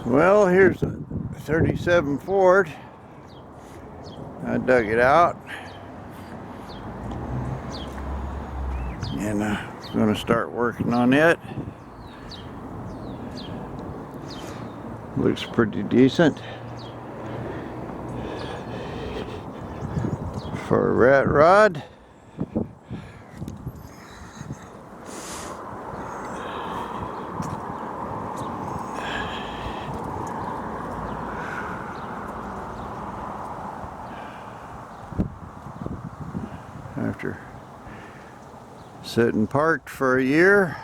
Well, here's a 37 Ford. I dug it out and I'm going to start working on it. Looks pretty decent for a rat rod. After sitting parked for a year,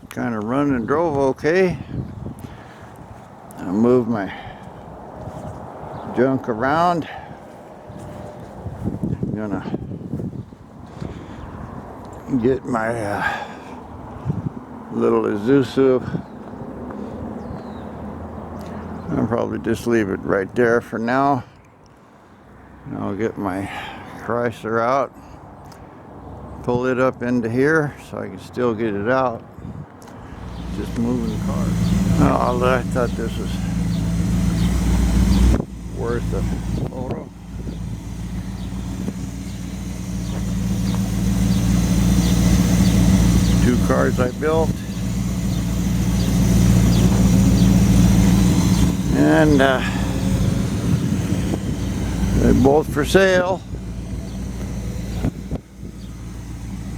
kind of run and drove okay. I moved my junk around. I'm gonna get my little Isuzu. I'll probably just leave it right there for now. And I'll get my Chrysler out, pull it up into here so I can still get it out. Just moving cars. Oh, I thought this was worth a photo. Two cars I built, and they're both for sale.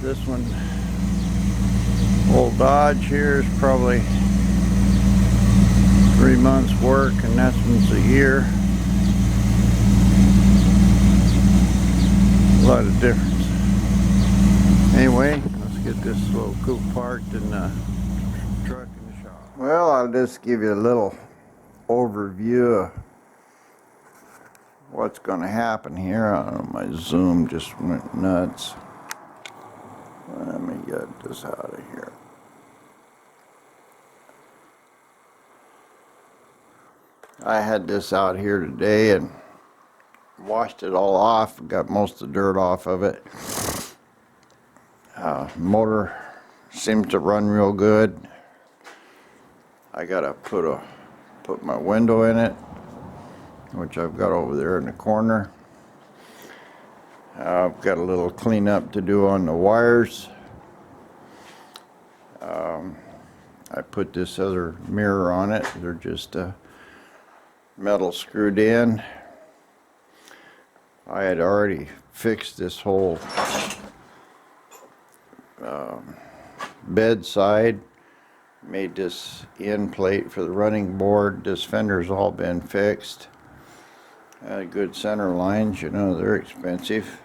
This one, old Dodge here, is probably 3 months work, and that one's a year. A lot of difference. Anyway, let's get this little coupe parked and truck in the shop. Well, I'll just give you a little overview of what's going to happen here. I don't know, my zoom just went nuts. Let me get this out of here. I had this out here today and washed it all off, got most of the dirt off of it. Motor seems to run real good. I gotta put my window in it, which I've got over there in the corner. I've got a little cleanup to do on the wires. I put this other mirror on it. They're just metal screwed in. I had already fixed this whole bedside, made this end plate for the running board. This fender's all been fixed. Good center lines, you know, they're expensive.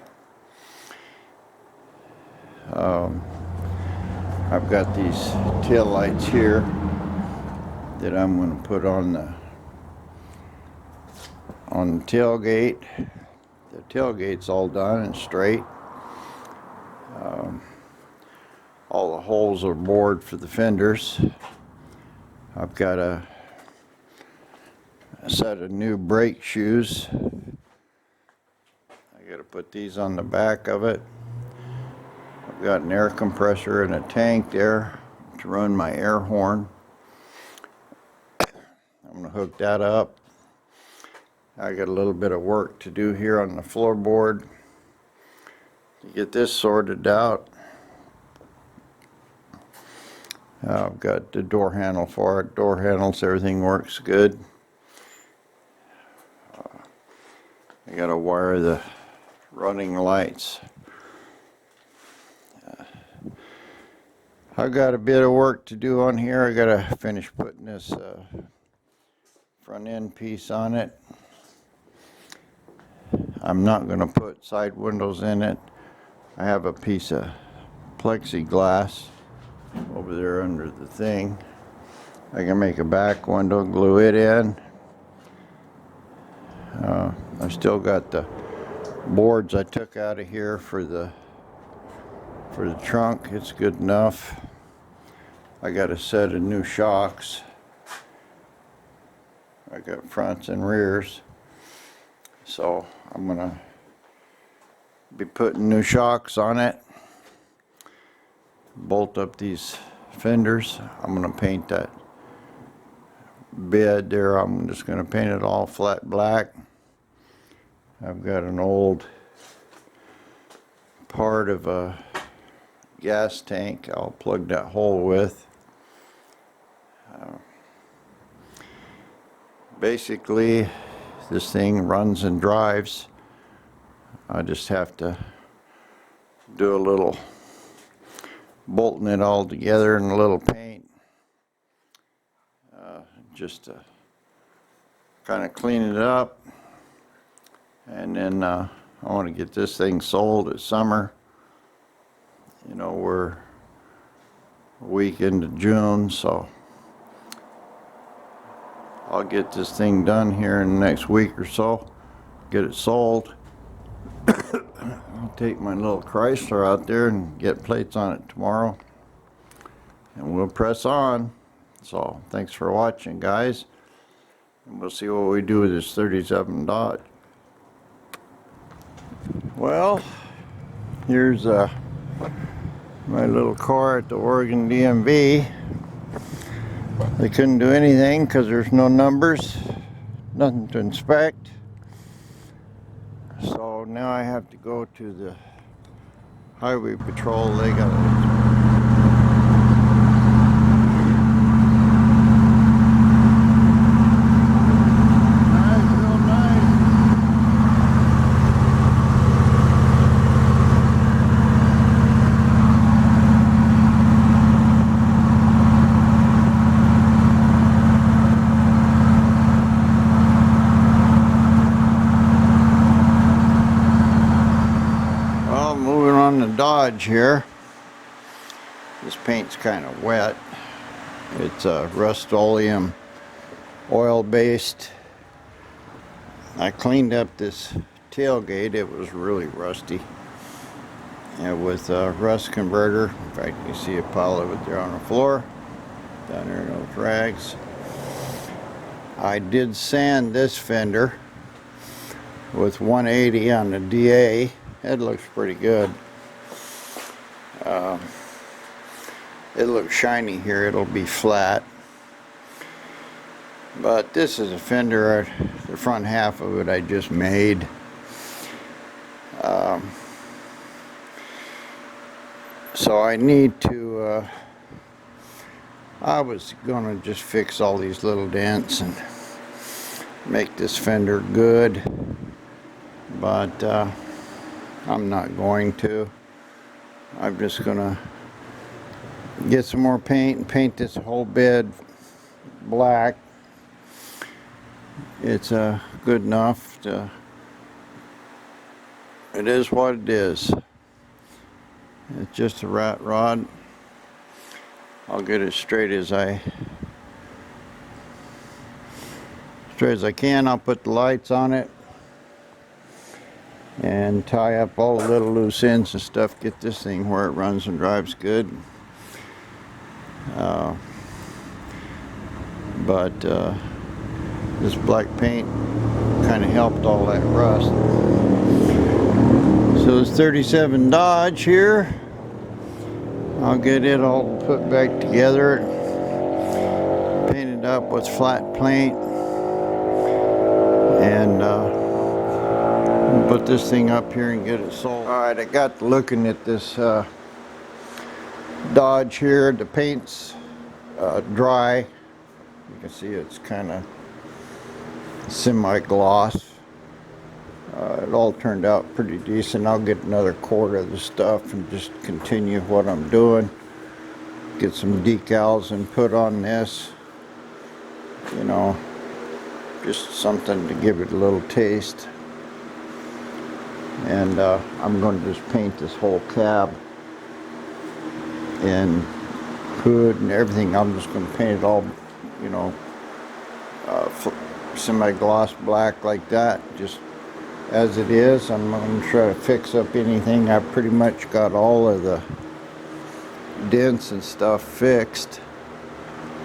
I've got these tail lights here that I'm going to put on the tailgate. The tailgate's all done and straight. All the holes are bored for the fenders. I've got a set of new brake shoes. I got to put these on the back of it. I've got an air compressor and a tank there to run my air horn. I'm going to hook that up. I got a little bit of work to do here on the floorboard to get this sorted out. I've got the door handle for it. Door handles, everything works good. I got to wire the running lights. I got a bit of work to do on here. I got to finish putting this front end piece on it. I'm not going to put side windows in it. I have a piece of plexiglass over there under the thing. I can make a back window, glue it in. I still got the boards I took out of here for the trunk. It's good enough. I got a set of new shocks. I got fronts and rears. So I'm gonna be putting new shocks on it. Bolt up these fenders. I'm gonna paint that bed there, I'm just going to paint it all flat black. I've got an old part of a gas tank I'll plug that hole with. Basically, this thing runs and drives. I just have to do a little bolting it all together and a little paint, just to kind of clean it up. And then I want to get this thing sold this summer. You know, we're a week into June, so I'll get this thing done here in the next week or so, get it sold. I'll take my little Chrysler out there and get plates on it tomorrow, and we'll press on. So thanks for watching, guys, and we'll see what we do with this 37 Dodge. Well, here's my little car at the Oregon DMV. They couldn't do anything because there's no numbers, nothing to inspect. So now I have to go to the highway patrol. They got Dodge here. This paint's kind of wet. It's Rust-Oleum oil based. I cleaned up this tailgate. It was really rusty, and with a rust converter. In fact, you can see a pile of it there on the floor down there in those rags. I did sand this fender with 180 on the DA. It looks pretty good. It looks shiny here. It'll be flat, but this is a fender. The front half of it I just made. So I need to I was gonna just fix all these little dents and make this fender good, but I'm not going to. I'm just gonna get some more paint and paint this whole bed black. It's good enough to, it is what it is. It's just a rat rod. I'll get it straight as I can. I'll put the lights on it and tie up all the little loose ends and stuff, get this thing where it runs and drives good. But this black paint kind of helped all that rust. So this 37 Dodge here, I'll get it all put back together, painted up with flat paint, and put this thing up here and get it sold. Alright, I got looking at this Dodge here. The paint's dry. You can see it's kind of semi-gloss. It all turned out pretty decent. I'll get another quart of the stuff and just continue what I'm doing. Get some decals and put on this. You know, just something to give it a little taste. And I'm going to just paint this whole cab and hood and everything. I'm just going to paint it all, you know, semi-gloss black like that, just as it is. I'm going to try to fix up anything. I've pretty much got all of the dents and stuff fixed.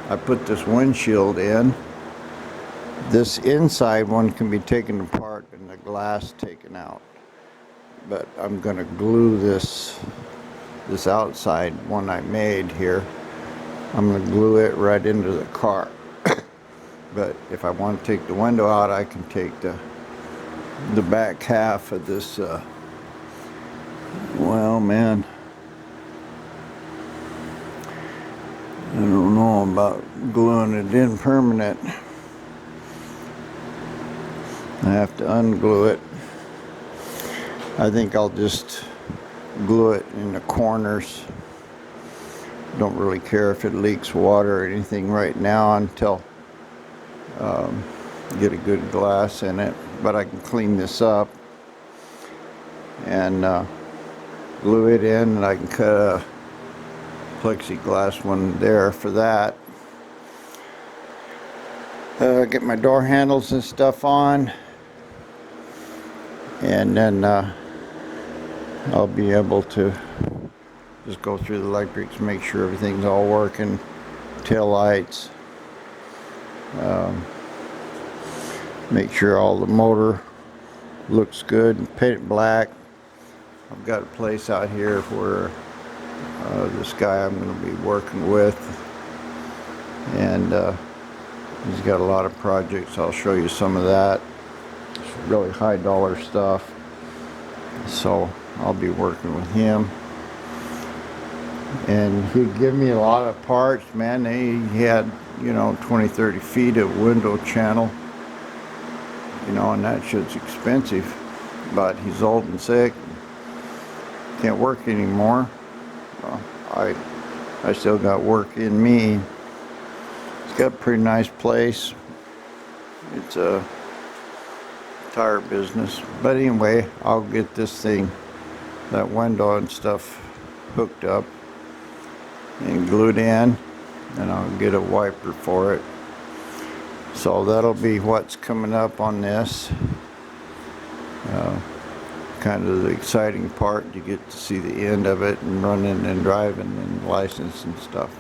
I put this windshield in. This inside one can be taken apart and the glass taken out, but I'm going to glue this outside one I made here. I'm going to glue it right into the car. but if I want to take the window out, I can take the back half of this. Well, man, I don't know about gluing it in permanent. I have to unglue it. I think I'll just glue it in the corners. Don't really care if it leaks water or anything right now until get a good glass in it. But I can clean this up and glue it in, and I can cut a plexiglass one there for that. Get my door handles and stuff on, and then I'll be able to just go through the electrics, make sure everything's all working, tail lights, make sure all the motor looks good, and paint it black. I've got a place out here where this guy I'm going to be working with, and he's got a lot of projects. I'll show you some of that. It's really high dollar stuff, so I'll be working with him. And he'd give me a lot of parts, man. He had, 20-30 feet of window channel, and that shit's expensive. But he's old and sick, can't work anymore. Well, I still got work in me. It's got a pretty nice place. It's a tire business. But anyway, I'll get this thing, that window and stuff, hooked up and glued in, and I'll get a wiper for it. So that'll be what's coming up on this. Kind of the exciting part, you get to see the end of it and running and driving and license and stuff.